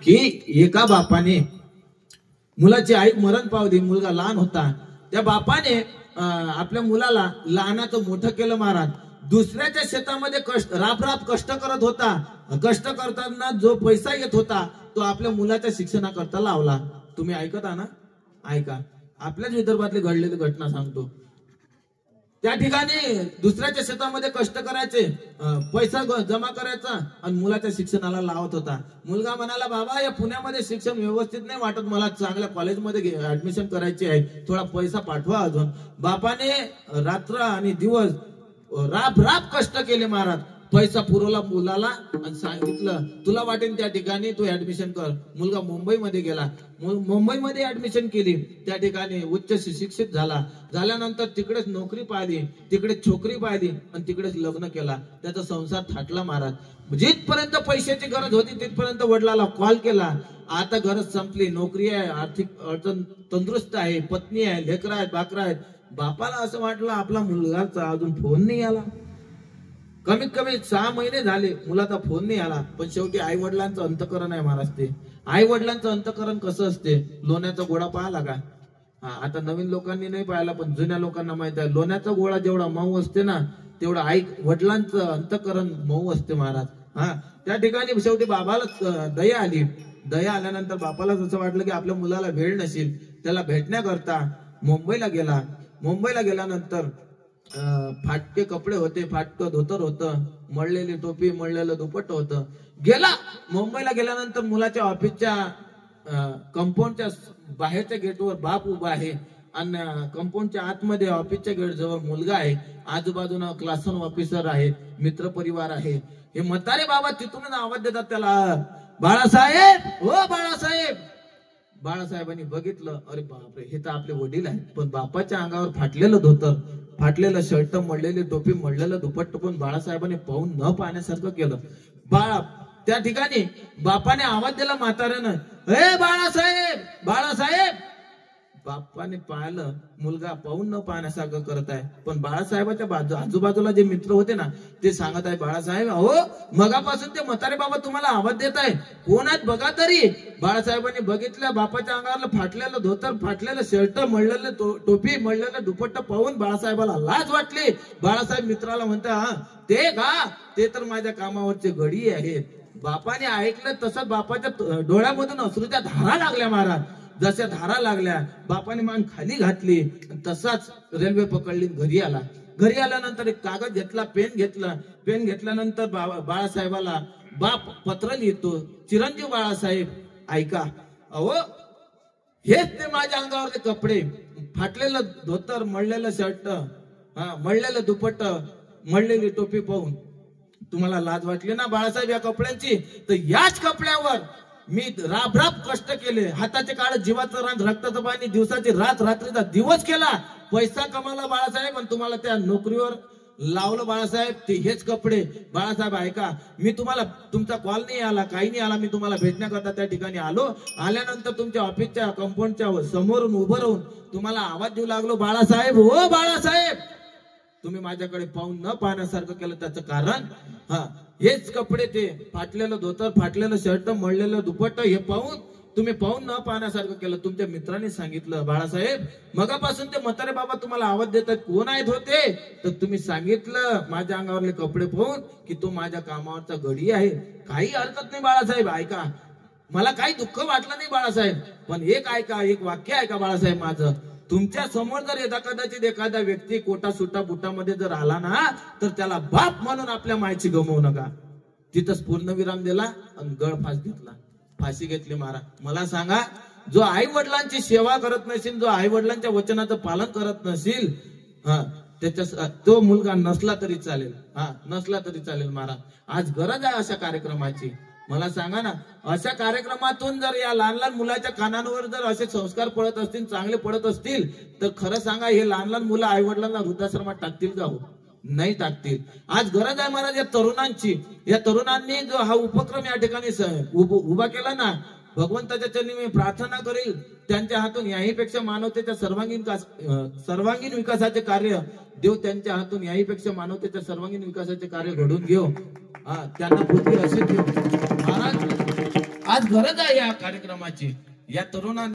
की एका बापाने मुलाची आई मरण पावली, मुलगा लहान होता. त्या बापाने आपल्या मुलाला लहानाचं मोठं केलं महाराज. दुसऱ्याच्या शेतामध्ये राब कष्ट करत होता. कष्ट करताना जो पैसा येत होता तो आपल्या मुलाच्या शिक्षणाकरता लावला. तुम्ही ऐकत आहात ना? ऐका, आपल्याच विदर्भातली घडलेली घटना सांगतो. त्या ठिकाणी दुसऱ्याच्या शेतामध्ये कष्ट करायचे, पैसा जमा करायचा आणि मुलाच्या शिक्षणाला लावत होता. मुलगा म्हणाला, बाबा या पुण्यामध्ये शिक्षण व्यवस्थित नाही वाटत, मला चांगल्या कॉलेजमध्ये ऍडमिशन करायची आहे, थोडा पैसा पाठवा अजून. बापाने रात्र आणि दिवस राब कष्ट केले महाराज. पैसा पुरवला मुलाला आणि सांगितलं तुला वाटेल त्या ठिकाणी तू ऍडमिशन कर. मुलगा मुंबईमध्ये गेला, मुंबईमध्ये ऍडमिशन केली. त्या ठिकाणी उच्च शिक्षित झाला. झाल्यानंतर तिकडेच नोकरी पाहिली, तिकडे छोकरी पाहिली आणि तिकडेच लग्न केला. त्याचा संसार थाटला महाराज. जिथपर्यंत पैशाची गरज होती तिथपर्यंत वडिलाला कॉल केला. आता गरज संपली, नोकरी आहे, आर्थिक अडचण, तंदुरुस्त आहे, पत्नी आहे, लेकरं आहेत, बाकरं आहेत. बापाला असं वाटलं आपला मुलगाचा अजून फोन नाही आला. कमीत कमी 6 महिने झाले मुलाचा फोन नाही आला. पण शेवटी आई वडिलांचं अंतकरण आहे महाराज. ते आई वडिलांचं अंतकरण कसं असते, लोण्याचा गोळा पाहिला का? आता नवीन लोकांनी नाही पाहिला पण जुन्या लोकांना माहित आहे. लोण्याचा गोळा जेवढा मऊ असते ना तेवढा आई वडिलांचं अंतकरण मऊ असते महाराज. त्या ठिकाणी शेवटी बाबाला दया आली. दया आल्यानंतर बापाला जसं वाटलं की आपल्या मुलाला वेळ नसेल, त्याला भेटण्याकरता मुंबईला गेला. मुंबईला गेल्यानंतर फाटके कपडे होते, फाटकं धोतर होतं, मळलेली टोपी, मळलेलं दुपट्ट होतं. गेला मुंबईला गेल्यानंतर मुलाच्या ऑफिसच्या कंपाऊंडच्या बाहेरच्या गेटवर बाप उभा आहे आणि कंपाऊंडच्या आतमध्ये ऑफिसच्या गेट जवळ मुलगा आहे. आजूबाजूला क्लास 1 ऑफिसर आहेत, मित्र परिवार आहे. हे म्हातारे बाबा तिथूनच आवाज देतात त्याला, बाळासाहेब, हो बाळासाहेब. बाळासाहेबांनी बघितलं, अरे बापरे, हे तर आपले वडील आहेत. पण बापाच्या अंगावर फाटलेलं धोतर, फाटलेलं शर्ट, मळलेली टोपी, मळलेलं दुपट्ट पण बाळासाहेबांनी पाहून न पाहण्यासारखं केलं. त्या ठिकाणी बापाने आवाज दिला म्हाताऱ्यानं, हे बाळासाहेब, बाळासाहेब. बापाने पाहिलं, मुलगा पाहून न पाहण्यासारखं करत आहे. पण बाळासाहेबाच्या आजूबाजूला जे मित्र होते ना ते सांगत आहे, बाळासाहेब हो मगापासून ते म्हातारे बाबा तुम्हाला आवाज देत आहे, कोण आहेत बघा तरी. बाळासाहेबांनी बघितलं, बापाच्या अंगावरलं फाटलेलं धोतर, फाटलेलं शर्ट, मळलेलं टोपी, मळलेलं दुपट्ट पाहून बाळासाहेबाला लाज वाटली. बाळासाहेब मित्राला म्हणता, ते का, ते तर माझ्या कामावरचे गडी आहेत. बापाने ऐकलं तसं बापाच्या डोळ्यामधून अश्रूच्या धारा लागल्या महाराज. जशा धारा लागल्या बापाने मान खाली घातली, तसाच रेल्वे पकडली, घरी आला. घरी आल्यानंतर एक कागद घेतला, पेन घेतला. पेन घेतल्यानंतर बाळासाहेबाला बाप पत्र लिहितो, चिरंजीव बाळासाहेब ऐका, अहो हेच ते माझ्या अंगावरचे कपडे, फाटलेलं धोतर, मळलेलं शर्ट, मळलेलं दुपट्ट, मळलेली टोपी पाहून तुम्हाला लाज वाटली ना बाळासाहेब या कपड्यांची? तर याच कपड्यावर मी राब कष्ट केले, हाताचे काळ, जीवाचं रान, रक्ताचं पाणी, दिवसाची रात, रात्रीचा दिवस केला, पैसा कमावला बाळासाहेब आणि तुम्हाला त्या नोकरीवर लावलं बाळासाहेब. ते हेच कपडे. बाळासाहेब ऐका, मी तुम्हाला, तुमचा कॉल नाही आला, काही नाही आला, मी तुम्हाला भेटण्याकरता त्या ठिकाणी आलो. आल्यानंतर तुमच्या ऑफिसच्या कंपाऊंडच्या समोरून उभं राहून तुम्हाला आवाज देऊ लागलो, बाळासाहेब हो बाळासाहेब. तुम्ही माझ्याकडे पाहून न पाहण्यासारखं केलं, त्याचं कारण हेच कपडे, ते फाटलेलं धोतर, फाटलेलं शर्ट, मळलेलं दुपट्ट, हे पाहून तुम्ही पाहून न पाहण्यासारखं केलं. तुमच्या मित्रांनी सांगितलं, बाळासाहेब मगापासून ते म्हातारे बाबा तुम्हाला आवाज देतात, कोण आहेत होते? तर तुम्ही सांगितलं माझ्या अंगावरले कपडे पाहून की तो माझ्या कामावरचा गडी आहे. काही हरकत नाही बाळासाहेब, ऐका, मला काही दुःख वाटलं नाही बाळासाहेब, पण एक ऐका, एक वाक्य ऐका बाळासाहेब माझं. तुमच्या समोर जर कदाचित एखादा व्यक्ती कोटा सुटा बुटामध्ये जर आला ना तर त्याला बाप म्हणून आपल्या मायची गमवू नका. तिथंच पूर्णविराम दिला आणि गळफास घेतला, फाशी घेतली महाराज. मला सांगा, जो आई वडिलांची सेवा करत नसेल, जो आई वडिलांच्या वचनाचं पालन करत नसेल, त्याच्या तो मुलगा नसला तरी चालेल, नसला तरी चालेल महाराज. आज गरज आहे अशा कार्यक्रमाची. मला सांगा ना, अशा कार्यक्रमातून जर या लहान लहान मुलाच्या कानांवर जर असे संस्कार पडत असतील, चांगले पडत असतील, तर खरं सांगा हे लहान लहान मुलं आई वडिलांना वृद्धाश्रमात टाकतील का? हो, नाही टाकतील. आज गरज आहे महाराज या तरुणांची. या तरुणांनी जो हा उपक्रम या ठिकाणी उभा केला ना, भगवंताच्या चरणी मी प्रार्थना करेल त्यांच्या हातून याहीपेक्षा मानवतेच्या सर्वांगीण विकासाचे कार्य देव त्यांच्या हातून याहीपेक्षा मानवतेच्या सर्वांगीण विकासाचे कार्य घडून घेऊ. त्यांना बुद्धी असे देऊ महाराज. आज गरज आहे या कार्यक्रमाची. या तरुणांना